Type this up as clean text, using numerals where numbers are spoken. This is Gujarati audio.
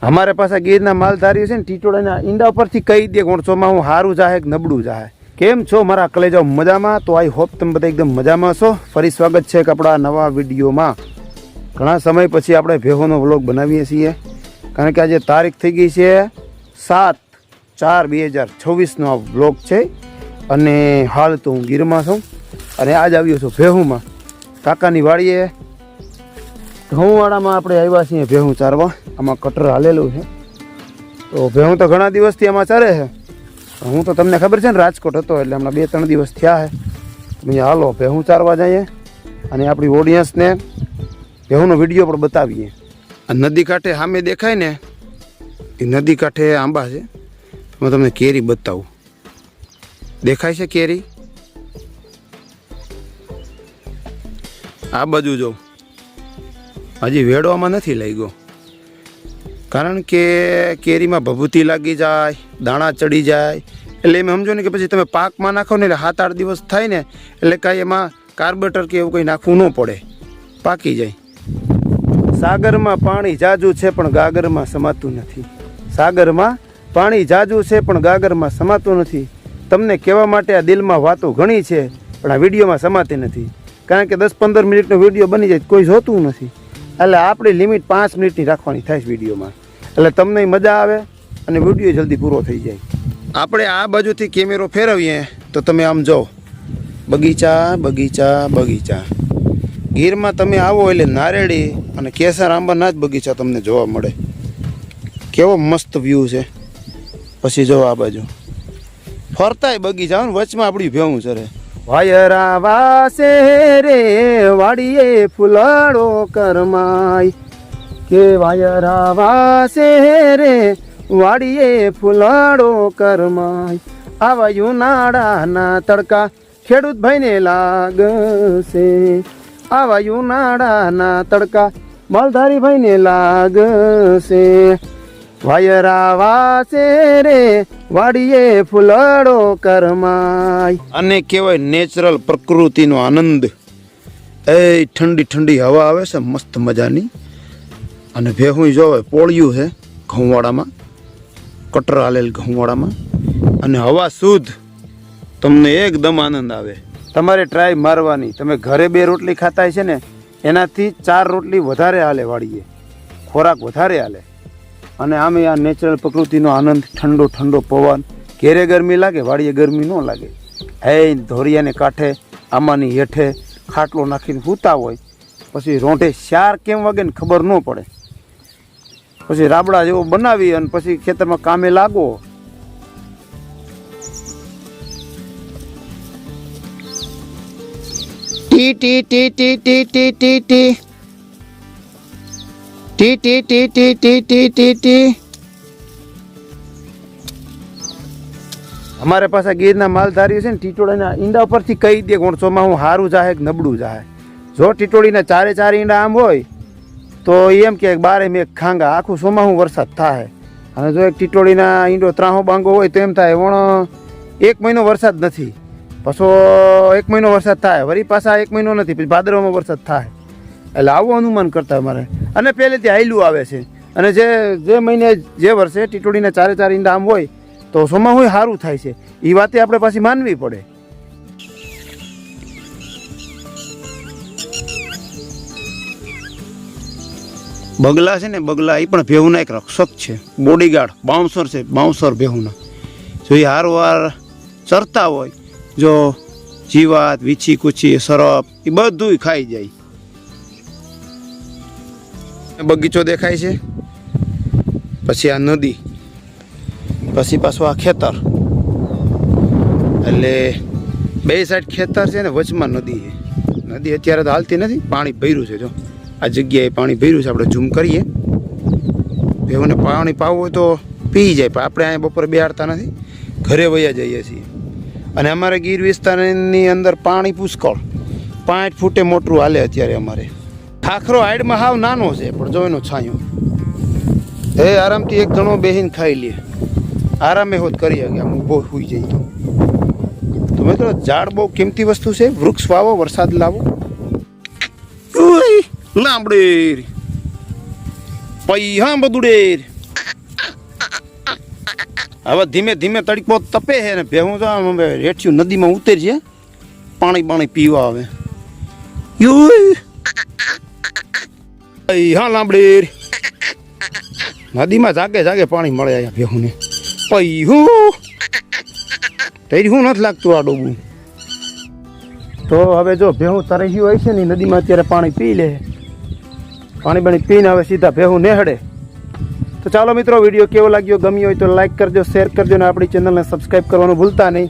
અમારે પાસે ગીરના માલધારીઓ છે ને ટીટોળાના ઈંડા પરથી કહી દે કોણ ચોમાં હું સારું જાહે કે નબળું જાહે. કેમ છો મારા કલેજાઓ? મજામાં? તો આઈ હોપ તમે બધા એકદમ મજામાં છો. ફરી સ્વાગત છે આપણા નવા વિડીયોમાં. ઘણા સમય પછી આપણે ભેહોનો વ્લોગ બનાવીએ છીએ, કારણ કે આજે તારીખ થઈ ગઈ છે 7/4/2024 આ વ્લોગ છે. અને હાલ તો હું ગીરમાં છું અને આજ આવ્યો છું ભેહુમાં. કાકાની વાડીએ ઘઉંવાડામાં આપણે આવ્યા છીએ ભેહું ચારવા. આમાં કટર હાલેલું છે, તો ભેહું તો ઘણા દિવસથી આમાં ચારે છે. હું તો તમને ખબર છે ને, રાજકોટ હતો એટલે હમણાં 2-3 દિવસ થયા છે. તમે હાલો ભેહું ચારવા જઈએ અને આપણી ઓડિયન્સને ભેહુંનો વિડીયો પણ બતાવીએ. આ નદી કાંઠે સામે દેખાય ને, એ નદી કાંઠે આંબા છે. હું તમને કેરી બતાવું. દેખાય છે કેરી? આ બાજુ જો, હજી વેડવામાં નથી લાગ્યો, કારણ કે કેરીમાં ભભૂતી લાગી જાય, દાણા ચડી જાય. એટલે એમ સમજો ને કે પછી તમે પાકમાં નાખો ને એટલે 7-8 દિવસ થાય ને એટલે કાંઈ એમાં કાર્બેટર કે એવું કંઈ નાખવું ન પડે, પાકી જાય. સાગરમાં પાણી જાજુ છે પણ ગાગરમાં સમાતું નથી. સાગરમાં પાણી જાજુ છે પણ ગાગરમાં સમાતું નથી. તમને કહેવા માટે આ દિલમાં વાતો ઘણી છે, પણ આ વિડીયોમાં સમાતી નથી, કારણ કે 10-15 મિનિટનો વિડીયો બની જાય કોઈ જોતું નથી. એટલે આપણી લિમિટ 5 મિનિટની રાખવાની થાય છે વિડીયોમાં, એટલે તમને મજા આવે અને વિડીયો જલ્દી પૂરો થઈ જાય. આપણે આ બાજુથી કેમેરો ફેરવીએ તો તમે આમ જો, બગીચા બગીચા બગીચા. ગીરમાં તમે આવો એટલે નારેડી અને કેસર આંબાના જ બગીચા તમને જોવા મળે. કેવો મસ્ત વ્યૂ છે. પછી જો આ બાજુ ફરતાય બગીચા, વચમાં આપણી ભેહું ચરે. વાયરા વાસે રે વાડીએ ફૂલડો કરમાય, કે વાયરા વાસે રે વાડીએ ફૂલડો કરમાય. આવા ઉનાળાના તડકા ખેડૂત ભાઈને લાગશે, આવા ઉનાળાના તડકા માલધારી ભાઈને લાગશે. વાયરા વાસે રે વાડીએ ફૂલડો કરમાય. અને કહેવાય નેચરલ પ્રકૃતિનો આનંદ. એ ઠંડી ઠંડી હવા આવે છે મસ્ત મજાની. અને ભેહું જોવે પોળિયું છે ઘઉંવાડામાં, કટર હાલેલ ઘઉંવાડામાં, અને હવા શુદ્ધ. તમને એકદમ આનંદ આવે. તમારે ટ્રાય મારવાની. તમે ઘરે 2 રોટલી ખાતા છે ને, એનાથી 4 રોટલી વધારે હાલે વાડીએ, ખોરાક વધારે હાલે. અને આમે આ નેચરલ પ્રકૃતિનો આનંદ, ઠંડો ઠંડો પવન. ઘેરે ગરમી લાગે, વાડીએ ગરમી ન લાગે. હે ધોરિયાને કાંઠે આમાંની હેઠે ખાટલો નાખીને સૂતા હોય, પછી રોંઢે 4 કેમ વાગે ને ખબર ન પડે. પછી રાબડા જેવો બનાવી અને પછી ખેતરમાં કામે લાગો. T T T T T T T T T T T T T T T T. અમારે પાસે ગીરના માલધારીઓ છે ને, ટીટોળાના ઈંડા પરથી કહી દે કોણ ચોમાં હું સારું જાહે કે નબળું જાહે. જો ટીટોળીના 4 ઈંડા આમ હોય તો એમ કે 12 મેઘ ખાંગા, આખું સોમાં હું વરસાદ થાય. અને જો એક ટીટોળીના ઈંડો ત્રાહો બાંગો હોય તો એમ થાય વણ 1 મહિનો વરસાદ નથી, પાછો 1 મહિનો વરસાદ થાય, વળી પાછા 1 મહિનો નથી, પછી ભાદરવામાં વરસાદ થાય. એટલે આવું અનુમાન કરતા અમારે. અને પહેલેથી હાયલું આવે છે. અને જે મહિને જે વર્ષે ટીટોળીના 4 ઈંડા આમ હોય તો સોમાં હોય સારું થાય છે. એ વાતે આપણે પાછી માનવી પડે. બગલા છે ને, બગલા એ પણ ભેહુના એક રક્ષક છે, બોડીગાર્ડ, બાઉન્સર છે, બાઉન્સર ભેહુના. જો એ હારવાર ચરતા હોય, જો જીવાત, વીછી કૂચી, સરપ એ બધું ખાઈ જાય. બગીચો દેખાય છે, પછી આ નદી, પછી પાછું આ ખેતર. એટલે 2 સાઈડ ખેતર છે ને, વચમાં નદી છે. નદી અત્યારે તો હાલતી નથી, પાણી ભર્યું છે. જો આ જગ્યાએ પાણી ભર્યું છે. આપણે ઝૂમ કરીએ. ભેહુંને પાણી પાવું હોય તો પી જાય, પણ આપણે અહીંયા બપોરે બેહાડતા નથી, ઘરે વયા જઈએ છીએ. અને અમારે ગીર વિસ્તારની અંદર પાણી પુષ્કળ, 5 ફૂટે મોટરું હાલે અત્યારે અમારે. ખાખરો હાઈડમાં હાવ નાનો છે, પણ જો એનો છાંયો એ આરામથી એક જણો બેહીને ખાઈ લે, આરામે હોત કરી શકે. આમ ઊભો સુઈ જાય તો મિત્રો, ઝાડ બહુ કિંમતી વસ્તુ છે. વૃક્ષ વાવો, વરસાદ લાવો. લાંબડેર પૈહા બધુડેર હવે ધીમે ધીમે તડકો તપે છે ને ભેહું તો આમ રેઠિયું નદીમાં ઉતરજે પાણી પીવા આવે હા લાંબડી નદીમાં જાગે પાણી મળે અહીંયા ભેહુંને પઈ હું તરી હું નથી લાગતું આ ડોબું તો હવે જો ભેહું તરહ્યું હોય છે ને નદીમાં અત્યારે પાણી પી લે પાણી પીને હવે સીધા ભેહું નેહડે તો ચાલો મિત્રો વિડીયો કેવો લાગ્યો ગમ્યો હોય તો લાઈક કરજો શેર કરજો ને આપણી ચેનલને સબસ્ક્રાઈબ કરવાનું ભૂલતા નહીં